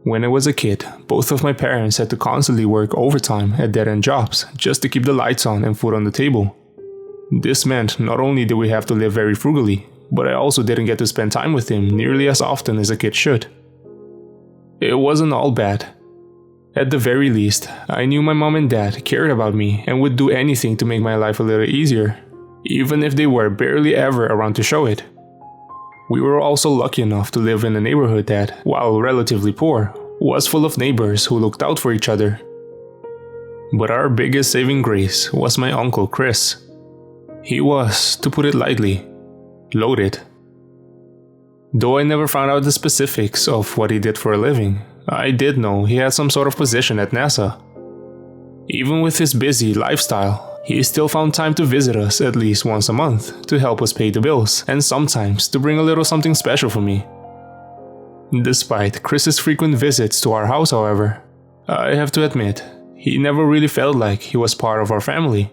When I was a kid, both of my parents had to constantly work overtime at dead-end jobs just to keep the lights on and food on the table. This meant not only did we have to live very frugally, but I also didn't get to spend time with him nearly as often as a kid should. It wasn't all bad. At the very least, I knew my mom and dad cared about me and would do anything to make my life a little easier, even if they were barely ever around to show it. We were also lucky enough to live in a neighborhood that, while relatively poor, was full of neighbors who looked out for each other. But our biggest saving grace was my uncle Chris. He was, to put it lightly, loaded. Though I never found out the specifics of what he did for a living, I did know he had some sort of position at NASA. Even with his busy lifestyle, he still found time to visit us at least once a month to help us pay the bills and sometimes to bring a little something special for me. Despite Chris's frequent visits to our house, however, I have to admit, he never really felt like he was part of our family.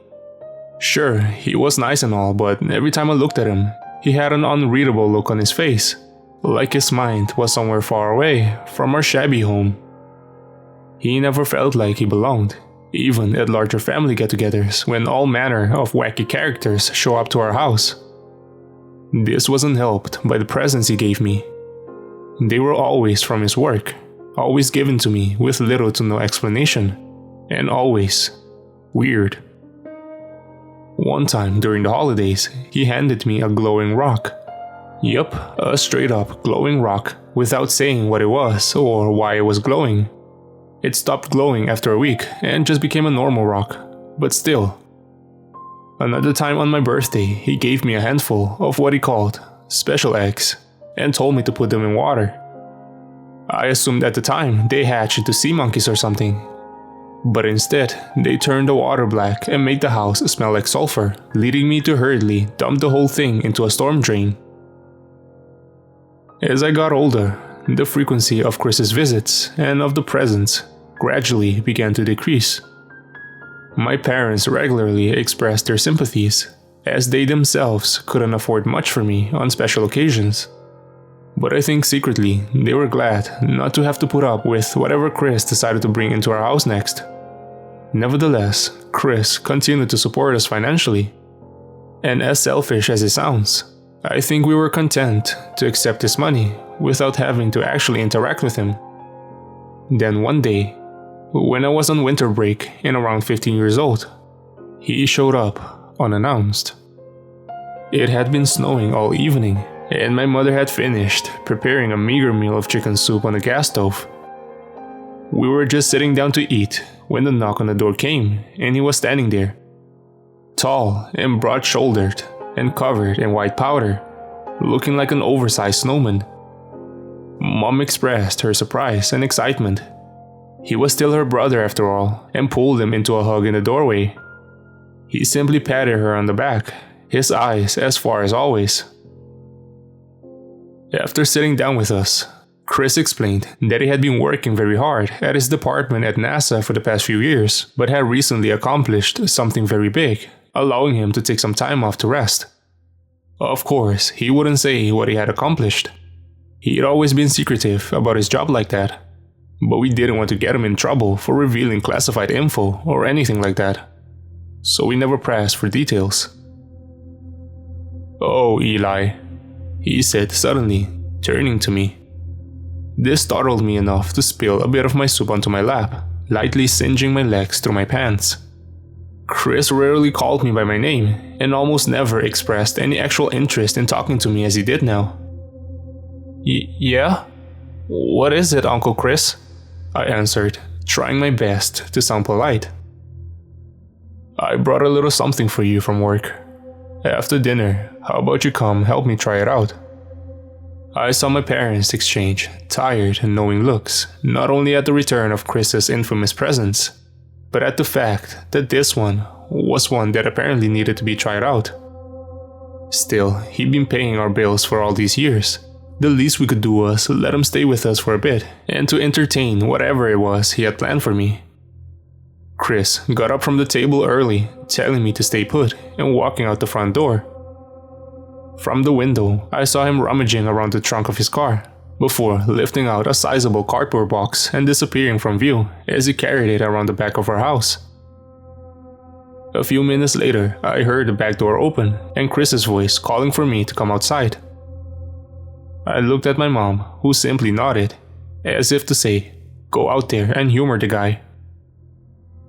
Sure, he was nice and all, but every time I looked at him, he had an unreadable look on his face, like his mind was somewhere far away from our shabby home. He never felt like he belonged, even at larger family get-togethers when all manner of wacky characters show up to our house. This wasn't helped by the presents he gave me. They were always from his work, always given to me with little to no explanation, and always weird. One time during the holidays, he handed me a glowing rock. Yup, a straight up glowing rock without saying what it was or why it was glowing. It stopped glowing after a week and just became a normal rock, but still. Another time on my birthday, he gave me a handful of what he called special eggs and told me to put them in water. I assumed at the time they hatched into sea monkeys or something. But instead, they turned the water black and made the house smell like sulfur, leading me to hurriedly dump the whole thing into a storm drain. As I got older, the frequency of Chris's visits and of the presents gradually began to decrease. My parents regularly expressed their sympathies, as they themselves couldn't afford much for me on special occasions. But I think secretly they were glad not to have to put up with whatever Chris decided to bring into our house next. Nevertheless, Chris continued to support us financially. And as selfish as it sounds, I think we were content to accept his money without having to actually interact with him. Then one day, when I was on winter break and around 15 years old, he showed up unannounced. It had been snowing all evening, and my mother had finished preparing a meager meal of chicken soup on the gas stove. We were just sitting down to eat when the knock on the door came, and he was standing there. Tall and broad-shouldered and covered in white powder, looking like an oversized snowman. Mom expressed her surprise and excitement. He was still her brother after all, and pulled him into a hug in the doorway. He simply patted her on the back, his eyes as far as always. After sitting down with us, Chris explained that he had been working very hard at his department at NASA for the past few years, but had recently accomplished something very big, allowing him to take some time off to rest. Of course, he wouldn't say what he had accomplished. He had always been secretive about his job like that, but we didn't want to get him in trouble for revealing classified info or anything like that, so we never pressed for details. "Oh, Eli," he said suddenly, turning to me. This startled me enough to spill a bit of my soup onto my lap, lightly singeing my legs through my pants. Chris rarely called me by my name, and almost never expressed any actual interest in talking to me as he did now. Yeah? What is it, Uncle Chris?" I answered, trying my best to sound polite. "I brought a little something for you from work. After dinner, how about you come help me try it out?" I saw my parents exchange tired and knowing looks, not only at the return of Chris's infamous presence, but at the fact that this one was one that apparently needed to be tried out. Still, he'd been paying our bills for all these years. The least we could do was let him stay with us for a bit and to entertain whatever it was he had planned for me. Chris got up from the table early, telling me to stay put and walking out the front door. From the window, I saw him rummaging around the trunk of his car, before lifting out a sizable cardboard box and disappearing from view as he carried it around the back of our house. A few minutes later, I heard the back door open and Chris's voice calling for me to come outside. I looked at my mom, who simply nodded, as if to say, "Go out there and humor the guy."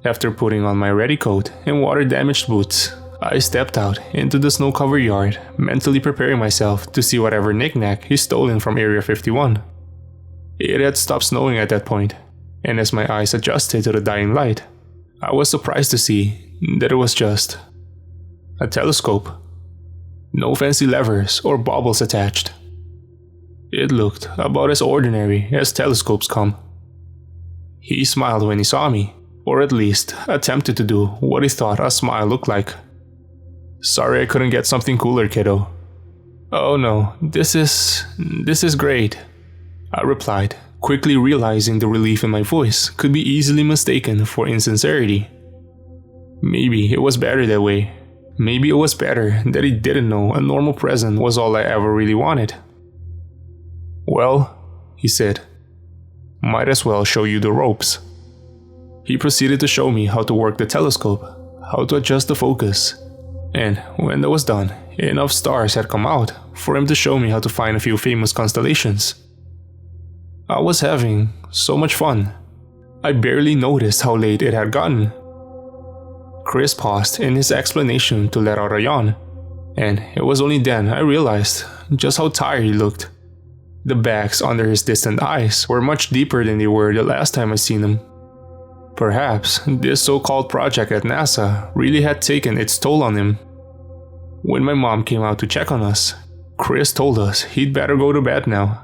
After putting on my ready coat and water-damaged boots, I stepped out into the snow-covered yard, mentally preparing myself to see whatever knick-knack he's stolen from Area 51. It had stopped snowing at that point, and as my eyes adjusted to the dying light, I was surprised to see that it was just a telescope. No fancy levers or baubles attached. It looked about as ordinary as telescopes come. He smiled when he saw me, or at least attempted to do what he thought a smile looked like. "Sorry I couldn't get something cooler, kiddo." "Oh no, this is great," I replied, quickly realizing the relief in my voice could be easily mistaken for insincerity. Maybe it was better that way. Maybe it was better that he didn't know a normal present was all I ever really wanted. "Well," he said, "might as well show you the ropes." He proceeded to show me how to work the telescope, how to adjust the focus, and when that was done, enough stars had come out for him to show me how to find a few famous constellations. I was having so much fun. I barely noticed how late it had gotten. Chris paused in his explanation to let out a yawn, and it was only then I realized just how tired he looked. The bags under his distant eyes were much deeper than they were the last time I seen him. Perhaps this so-called project at NASA really had taken its toll on him. When my mom came out to check on us, Chris told us he'd better go to bed now.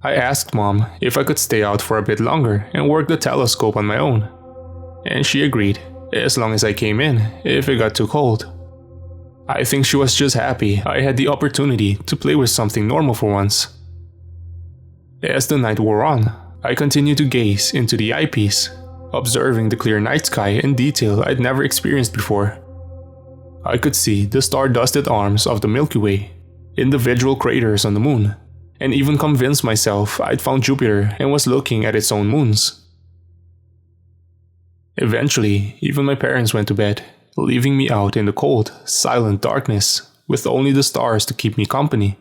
I asked Mom if I could stay out for a bit longer and work the telescope on my own, and she agreed, as long as I came in if it got too cold. I think she was just happy I had the opportunity to play with something normal for once. As the night wore on, I continued to gaze into the eyepiece, observing the clear night sky in detail I'd never experienced before. I could see the star-dusted arms of the Milky Way, individual craters on the moon, and even convinced myself I'd found Jupiter and was looking at its own moons. Eventually, even my parents went to bed, leaving me out in the cold, silent darkness with only the stars to keep me company.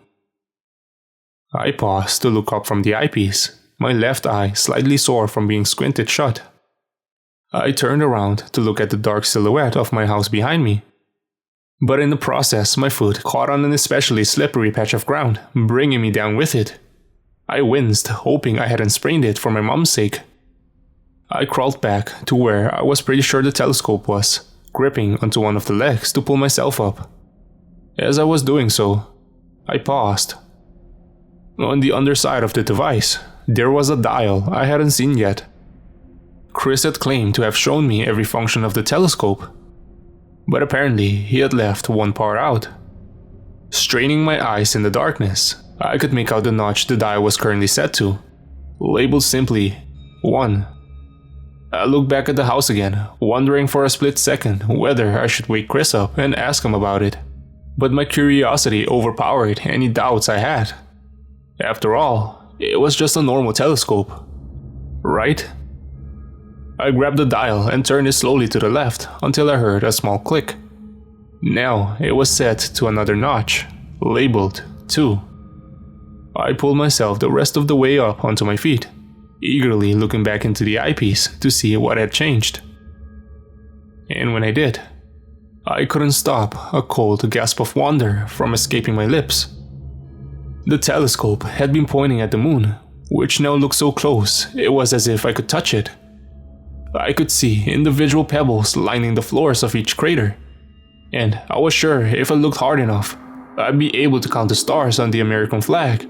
I paused to look up from the eyepiece, my left eye slightly sore from being squinted shut. I turned around to look at the dark silhouette of my house behind me. But in the process, my foot caught on an especially slippery patch of ground, bringing me down with it. I winced, hoping I hadn't sprained it for my mom's sake. I crawled back to where I was pretty sure the telescope was, gripping onto one of the legs to pull myself up. As I was doing so, I paused. On the underside of the device, there was a dial I hadn't seen yet. Chris had claimed to have shown me every function of the telescope, but apparently he had left one part out. Straining my eyes in the darkness, I could make out the notch the dial was currently set to, labeled simply 1. I looked back at the house again, wondering for a split second whether I should wake Chris up and ask him about it, but my curiosity overpowered any doubts I had. After all, it was just a normal telescope, right? I grabbed the dial and turned it slowly to the left until I heard a small click. Now it was set to another notch, labeled 2. I pulled myself the rest of the way up onto my feet, eagerly looking back into the eyepiece to see what had changed. And when I did, I couldn't stop a cold gasp of wonder from escaping my lips. The telescope had been pointing at the moon, which now looked so close it was as if I could touch it. I could see individual pebbles lining the floors of each crater, and I was sure if I looked hard enough, I'd be able to count the stars on the American flag.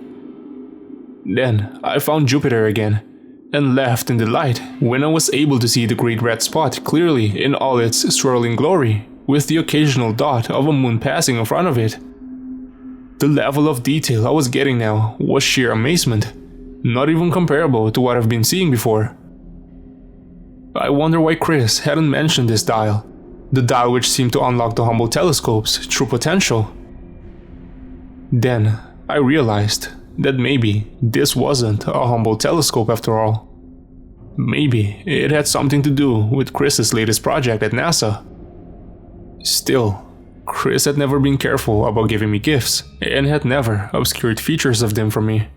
Then I found Jupiter again, and laughed in delight when I was able to see the great red spot clearly in all its swirling glory, with the occasional dot of a moon passing in front of it. The level of detail I was getting now was sheer amazement, not even comparable to what I've been seeing before. I wonder why Chris hadn't mentioned this dial, the dial which seemed to unlock the Hubble telescope's true potential. Then I realized that maybe this wasn't a humble telescope after all. Maybe it had something to do with Chris's latest project at NASA. Still, Chris had never been careful about giving me gifts and had never obscured features of them from me.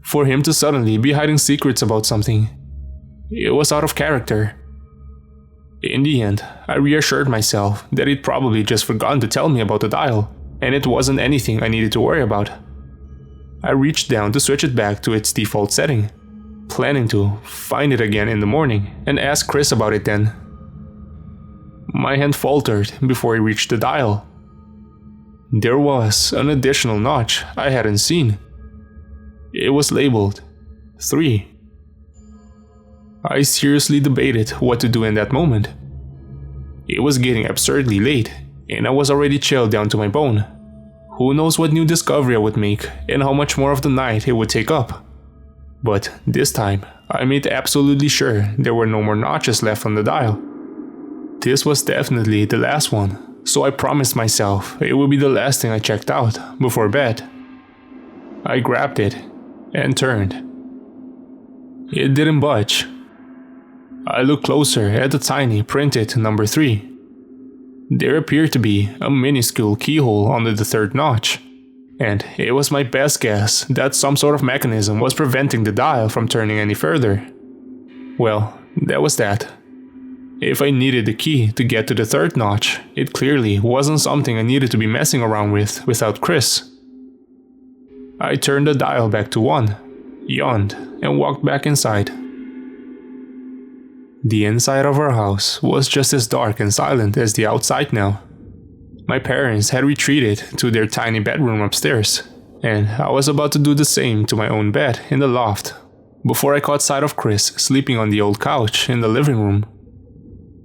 For him to suddenly be hiding secrets about something, it was out of character. In the end, I reassured myself that he'd probably just forgotten to tell me about the dial, and it wasn't anything I needed to worry about. I reached down to switch it back to its default setting, planning to find it again in the morning and ask Chris about it then. My hand faltered before I reached the dial. There was an additional notch I hadn't seen. It was labeled 3. I seriously debated what to do in that moment. It was getting absurdly late, and I was already chilled down to my bone. Who knows what new discovery I would make and how much more of the night it would take up. But this time, I made absolutely sure there were no more notches left on the dial. This was definitely the last one, so I promised myself it would be the last thing I checked out before bed. I grabbed it and turned. It didn't budge. I looked closer at the tiny printed number 3. There appeared to be a minuscule keyhole under the third notch, and it was my best guess that some sort of mechanism was preventing the dial from turning any further. Well, that was that. If I needed the key to get to the third notch, it clearly wasn't something I needed to be messing around with without Chris. I turned the dial back to 1, yawned, and walked back inside. The inside of our house was just as dark and silent as the outside now. My parents had retreated to their tiny bedroom upstairs, and I was about to do the same to my own bed in the loft before I caught sight of Chris sleeping on the old couch in the living room.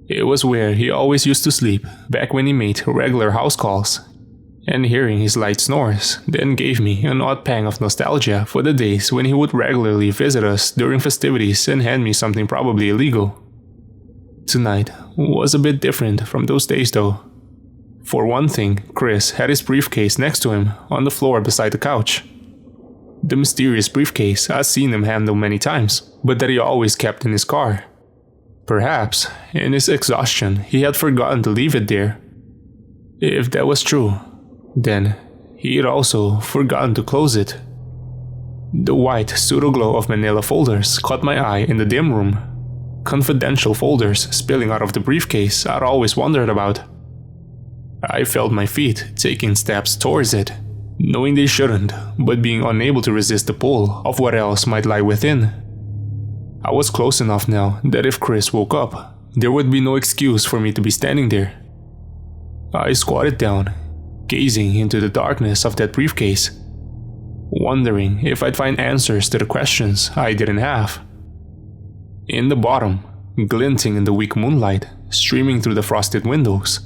It was where he always used to sleep back when he made regular house calls, and hearing his light snores then gave me an odd pang of nostalgia for the days when he would regularly visit us during festivities and hand me something probably illegal. Tonight was a bit different from those days though. For one thing, Chris had his briefcase next to him on the floor beside the couch. The mysterious briefcase I'd seen him handle many times, but that he always kept in his car. Perhaps, in his exhaustion, he had forgotten to leave it there. If that was true, then he had also forgotten to close it. The white pseudo-glow of manila folders caught my eye in the dim room. Confidential folders spilling out of the briefcase I'd always wondered about. I felt my feet taking steps towards it, knowing they shouldn't, but being unable to resist the pull of what else might lie within. I was close enough now that if Chris woke up, there would be no excuse for me to be standing there. I squatted down, gazing into the darkness of that briefcase, wondering if I'd find answers to the questions I didn't have. In the bottom, glinting in the weak moonlight streaming through the frosted windows,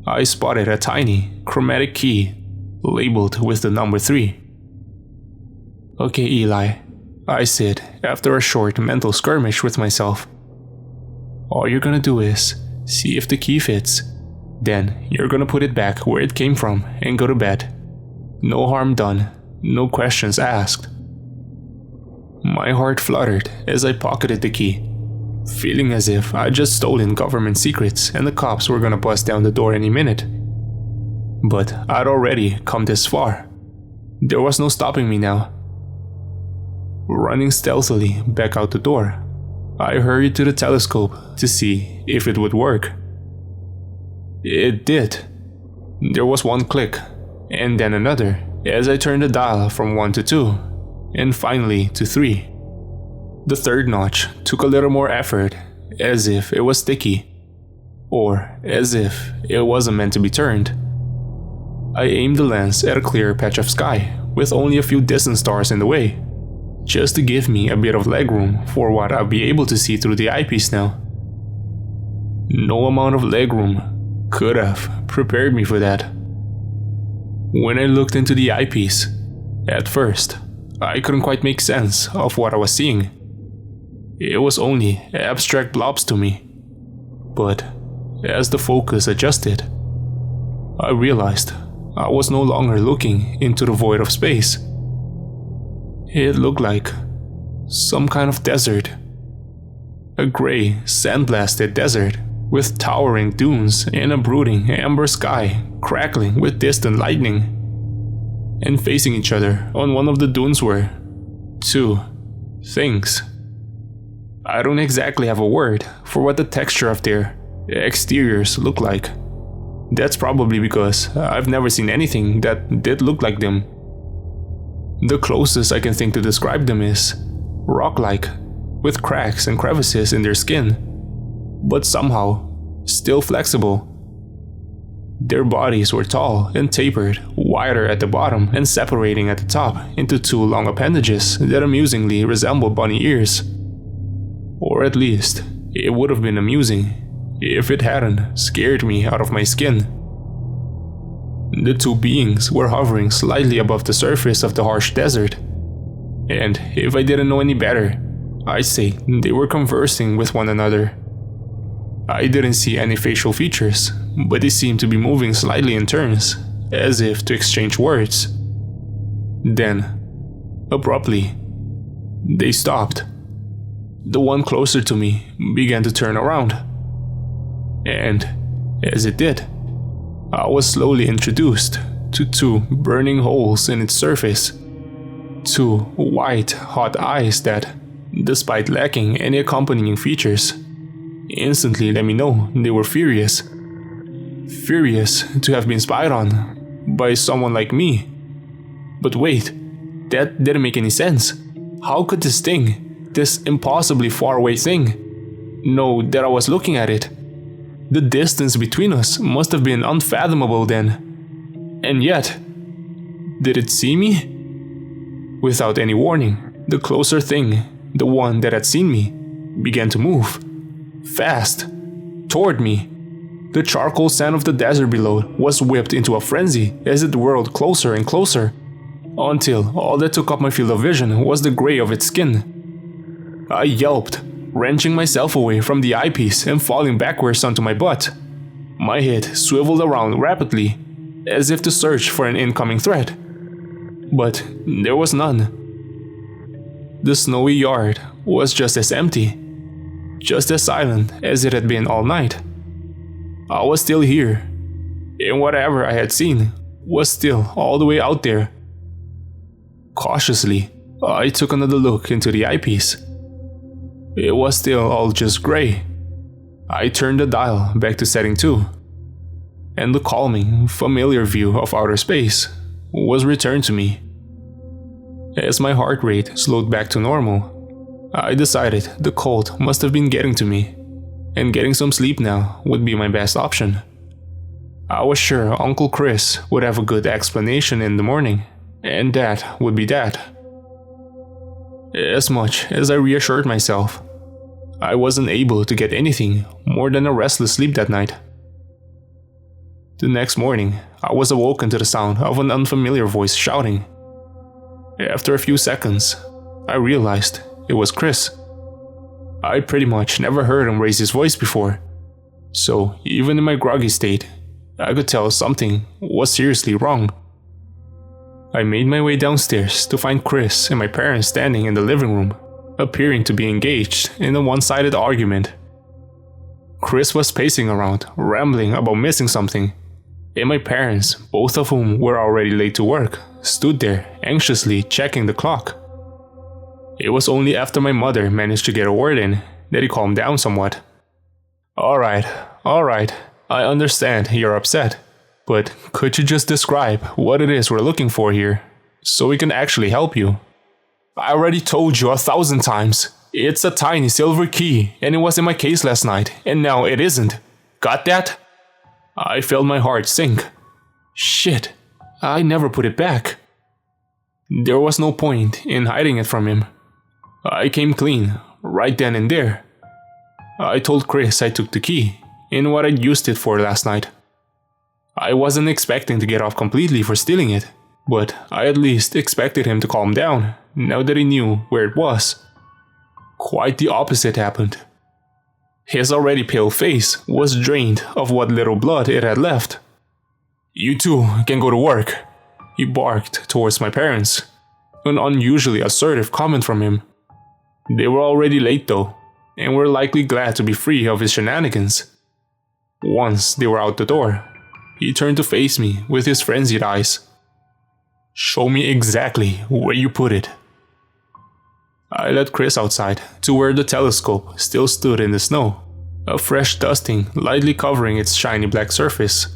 I spotted a tiny, chromatic key labeled with the number 3. Okay, Eli, I said after a short mental skirmish with myself. All you're gonna do is see if the key fits. Then you're gonna put it back where it came from and go to bed. No harm done, no questions asked. My heart fluttered as I pocketed the key, feeling as if I'd just stolen government secrets and the cops were gonna bust down the door any minute. But I'd already come this far. There was no stopping me now. Running stealthily back out the door, I hurried to the telescope to see if it would work. It did. There was one click, and then another as I turned the dial from 1 to 2. And finally to 3. The third notch took a little more effort, as if it was sticky, or as if it wasn't meant to be turned. I aimed the lens at a clear patch of sky with only a few distant stars in the way, just to give me a bit of legroom for what I'd be able to see through the eyepiece now. No amount of legroom could have prepared me for that. When I looked into the eyepiece, at first, I couldn't quite make sense of what I was seeing. It was only abstract blobs to me. But as the focus adjusted, I realized I was no longer looking into the void of space, It looked like some kind of desert. A gray, sandblasted desert with towering dunes and a brooding amber sky crackling with distant lightning. And facing each other on one of the dunes were two things. I don't exactly have a word for what the texture of their exteriors look like. That's probably because I've never seen anything that did look like them. The closest I can think to describe them is rock-like, with cracks and crevices in their skin, but somehow still flexible. Their bodies were tall and tapered, wider at the bottom and separating at the top into two long appendages that amusingly resembled bunny ears. Or at least, it would have been amusing if it hadn't scared me out of my skin. The two beings were hovering slightly above the surface of the harsh desert, and if I didn't know any better, I'd say they were conversing with one another. I didn't see any facial features, but they seemed to be moving slightly in turns, as if to exchange words. Then, abruptly, they stopped. The one closer to me began to turn around. And, as it did, I was slowly introduced to two burning holes in its surface. Two white, hot eyes that, despite lacking any accompanying features, instantly let me know they were furious. Furious to have been spied on by someone like me. But wait, that didn't make any sense. How could this thing, this impossibly faraway thing, know that I was looking at it? The distance between us must have been unfathomable then. And yet, did it see me? Without any warning, the closer thing, the one that had seen me, began to move. Fast. Toward me. The charcoal sand of the desert below was whipped into a frenzy as it whirled closer and closer, until all that took up my field of vision was the gray of its skin. I yelped, wrenching myself away from the eyepiece and falling backwards onto my butt. My head swiveled around rapidly, as if to search for an incoming threat. But there was none. The snowy yard was just as empty, just as silent as it had been all night. I was still here, and whatever I had seen was still all the way out there. Cautiously, I took another look into the eyepiece. It was still all just gray. I turned the dial back to setting 2, and the calming, familiar view of outer space was returned to me. As my heart rate slowed back to normal, I decided the cold must have been getting to me, and getting some sleep now would be my best option. I was sure Uncle Chris would have a good explanation in the morning, and that would be that. As much as I reassured myself, I wasn't able to get anything more than a restless sleep that night. The next morning, I was awoken to the sound of an unfamiliar voice shouting. After a few seconds, I realized it was Chris. I pretty much never heard him raise his voice before, so even in my groggy state, I could tell something was seriously wrong. I made my way downstairs to find Chris and my parents standing in the living room, appearing to be engaged in a one-sided argument. Chris was pacing around, rambling about missing something, and my parents, both of whom were already late to work, stood there anxiously checking the clock. It was only after my mother managed to get a word in that he calmed down somewhat. Alright, I understand you're upset, but could you just describe what it is we're looking for here, so we can actually help you? I already told you 1,000 times. It's a tiny silver key, and it was in my case last night, and now it isn't. Got that? I felt my heart sink. Shit, I never put it back. There was no point in hiding it from him. I came clean, right then and there. I told Chris I took the key, and what I'd used it for last night. I wasn't expecting to get off completely for stealing it, but I at least expected him to calm down, now that he knew where it was. Quite the opposite happened. His already pale face was drained of what little blood it had left. You two can go to work, he barked towards my parents. An unusually assertive comment from him. They were already late though, and were likely glad to be free of his shenanigans. Once they were out the door, he turned to face me with his frenzied eyes. "Show me exactly where you put it." I led Chris outside to where the telescope still stood in the snow, a fresh dusting lightly covering its shiny black surface.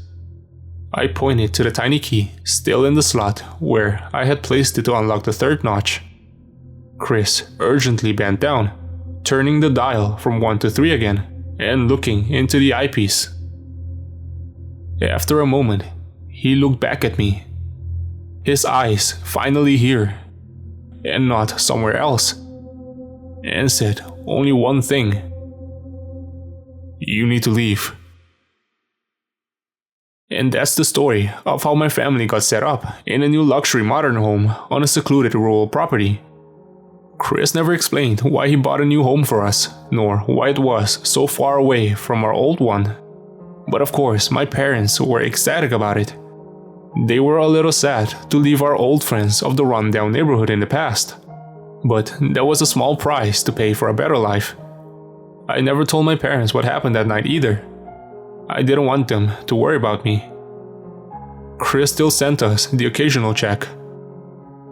I pointed to the tiny key still in the slot where I had placed it to unlock the third notch. Chris urgently bent down, turning the dial from 1 to 3 again and looking into the eyepiece. After a moment, he looked back at me, his eyes finally here and not somewhere else, and said only one thing: "You need to leave." And that's the story of how my family got set up in a new luxury modern home on a secluded rural property. Chris never explained why he bought a new home for us, nor why it was so far away from our old one. But of course, my parents were ecstatic about it. They were a little sad to leave our old friends of the rundown neighborhood in the past. But that was a small price to pay for a better life. I never told my parents what happened that night either. I didn't want them to worry about me. Chris still sent us the occasional check.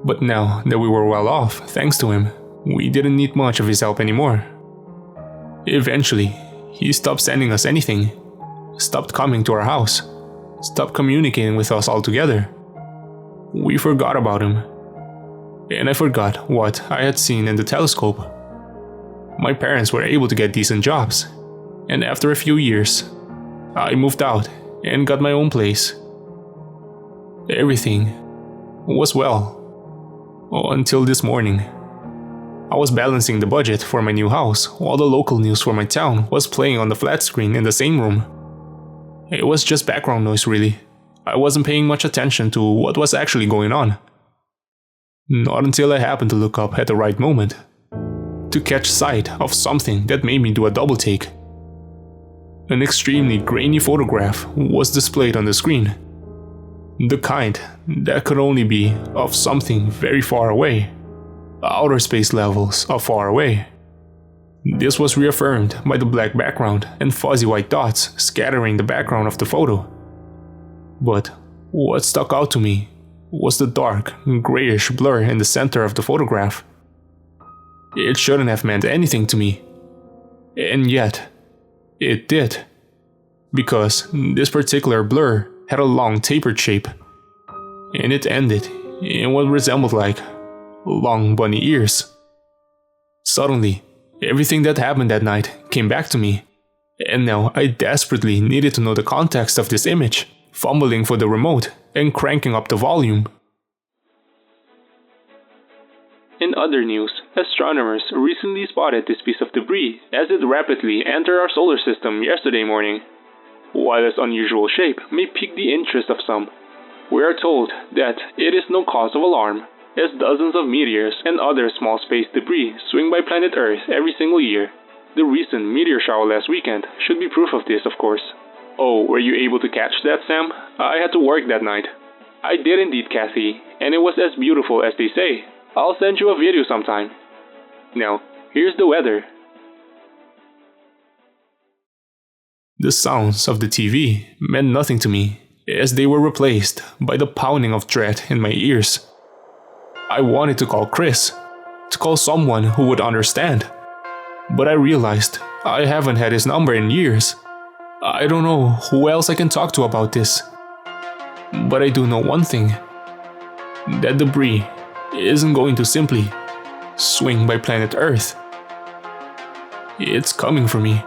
But now that we were well off, thanks to him, we didn't need much of his help anymore. Eventually, he stopped sending us anything, stopped coming to our house, stopped communicating with us altogether. We forgot about him. And I forgot what I had seen in the telescope. My parents were able to get decent jobs, and after a few years, I moved out and got my own place. Everything was well. Until this morning. I was balancing the budget for my new house while the local news for my town was playing on the flat screen in the same room. It was just background noise really. I wasn't paying much attention to what was actually going on. Not until I happened to look up at the right moment, to catch sight of something that made me do a double take. An extremely grainy photograph was displayed on the screen. The kind that could only be of something very far away. Outer space levels of far away. This was reaffirmed by the black background and fuzzy white dots scattering the background of the photo. But what stuck out to me was the dark, grayish blur in the center of the photograph. It shouldn't have meant anything to me. And yet, it did. Because this particular blur had a long tapered shape, and it ended in what resembled like long bunny ears. Suddenly, everything that happened that night came back to me, and now I desperately needed to know the context of this image, fumbling for the remote and cranking up the volume. In other news, astronomers recently spotted this piece of debris as it rapidly entered our solar system yesterday morning. While its unusual shape may pique the interest of some, we are told that it is no cause of alarm, as dozens of meteors and other small space debris swing by planet Earth every single year. The recent meteor shower last weekend should be proof of this, of course. Oh, were you able to catch that, Sam? I had to work that night. I did indeed, Kathy, and it was as beautiful as they say. I'll send you a video sometime. Now, here's the weather. The sounds of the TV meant nothing to me, as they were replaced by the pounding of dread in my ears. I wanted to call Chris, to call someone who would understand. But I realized I haven't had his number in years. I don't know who else I can talk to about this. But I do know one thing. That debris isn't going to simply swing by planet Earth. It's coming for me.